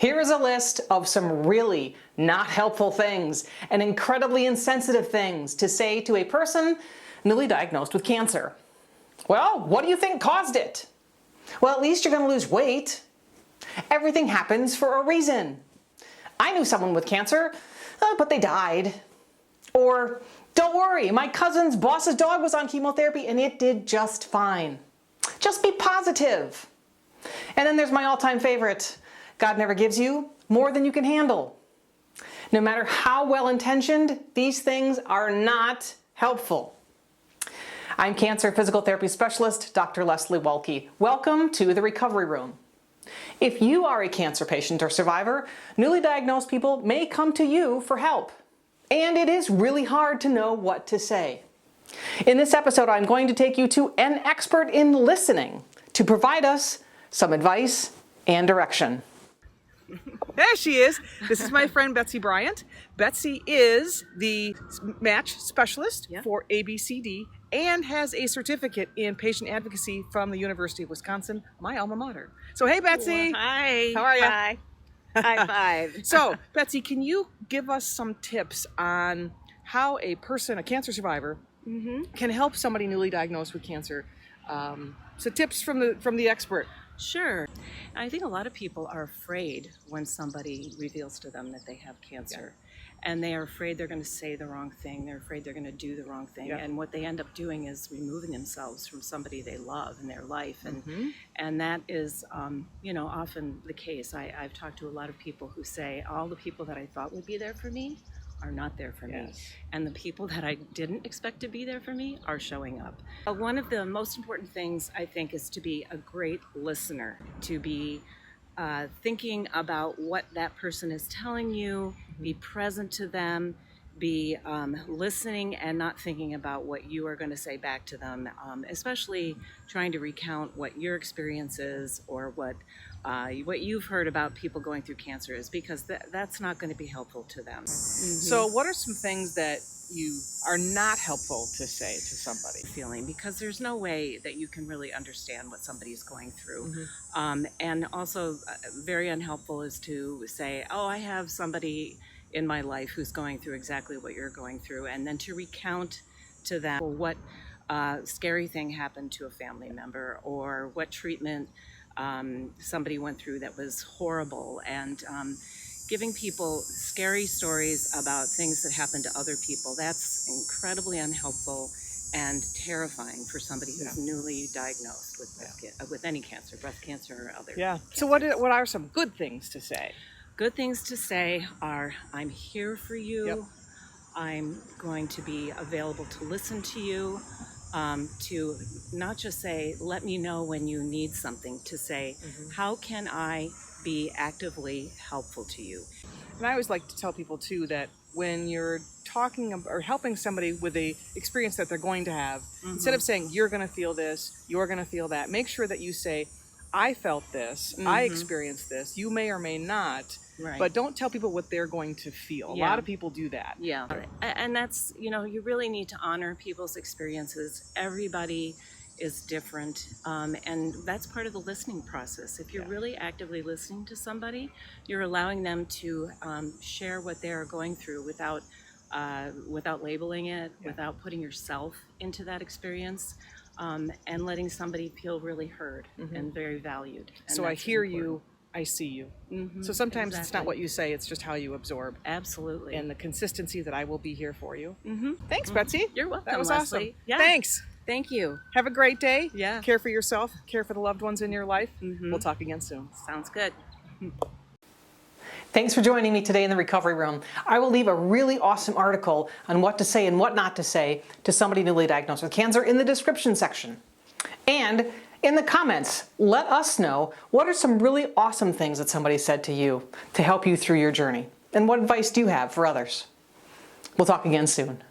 Here is a list of some really not helpful things and incredibly insensitive things to say to a person newly diagnosed with cancer. Well, what do you think caused it? Well, at least you're going to lose weight. Everything happens for a reason. I knew someone with cancer, but they died. Or, don't worry, my cousin's boss's dog was on chemotherapy and it did just fine. Just be positive. And then there's my all-time favorite. God never gives you more than you can handle. No matter how well-intentioned, these things are not helpful. I'm cancer physical therapy specialist, Dr. Leslie Welke. Welcome to the Recovery Room. If you are a cancer patient or survivor, newly diagnosed people may come to you for help. And it is really hard to know what to say. In this episode, I'm going to take you to an expert in listening to provide us some advice and direction. There she is. This is my friend Betsy Bryant. Betsy is the match specialist for ABCD and has a certificate in patient advocacy from the University of Wisconsin, my alma mater. So hey Betsy. Hi. How are you? Hi. High five. So Betsy, can you give us some tips on how a person, a cancer survivor, can help somebody newly diagnosed with cancer? So tips from the expert. Sure. I think a lot of people are afraid when somebody reveals to them that they have cancer. And they are afraid they're going to say the wrong thing. They're afraid they're going to do the wrong thing. Yeah. And what they end up doing is removing themselves from somebody they love in their life. And that is, often the case. I've talked to a lot of people who say, all the people that I thought would be there for me are not there for me. And the people that I didn't expect to be there for me are showing up. One of the most important things, I think, is to be a great listener, to be thinking about what that person is telling you, be present to them, be listening and not thinking about what you are going to say back to them, especially trying to recount what your experience is or what you've heard about people going through cancer is, because that's not going to be helpful to them. So what are some things that you are not helpful to say to somebody? Feeling, because there's no way that you can really understand what somebody's going through. And also very unhelpful is to say, oh, I have somebody in my life who's going through exactly what you're going through, and then to recount to them what scary thing happened to a family member or what treatment somebody went through that was horrible, and giving people scary stories about things that happened to other people. That's incredibly unhelpful and terrifying for somebody who's newly diagnosed with any cancer, breast cancer or other cancers. So what are some good things to say? Good things to say are, I'm here for you. I'm going to be available to listen to you. To not just say, let me know when you need something, to say, how can I be actively helpful to you? And I always like to tell people too that when you're talking or helping somebody with the experience that they're going to have, instead of saying, you're going to feel this, you're going to feel that, make sure that you say, I felt this, I experienced this, you may or may not, but don't tell people what they're going to feel. A lot of people do that. And that's, you really need to honor people's experiences. Everybody is different, and that's part of the listening process. If you're really actively listening to somebody, you're allowing them to share what they're going through without labeling it, without putting yourself into that experience. And letting somebody feel really heard and very valued. And so I hear you, I see you. So sometimes it's not what you say, it's just how you absorb. Absolutely. And the consistency that I will be here for you. Thanks, Betsy. You're welcome, That was Leslie. awesome. Yeah. Thanks. Thank you. Have a great day. Yeah. Care for yourself. Care for the loved ones in your life. We'll talk again soon. Sounds good. Thanks for joining me today in the Recovery Room. I will leave a really awesome article on what to say and what not to say to somebody newly diagnosed with cancer in the description section. And in the comments, let us know what are some really awesome things that somebody said to you to help you through your journey. And what advice do you have for others? We'll talk again soon.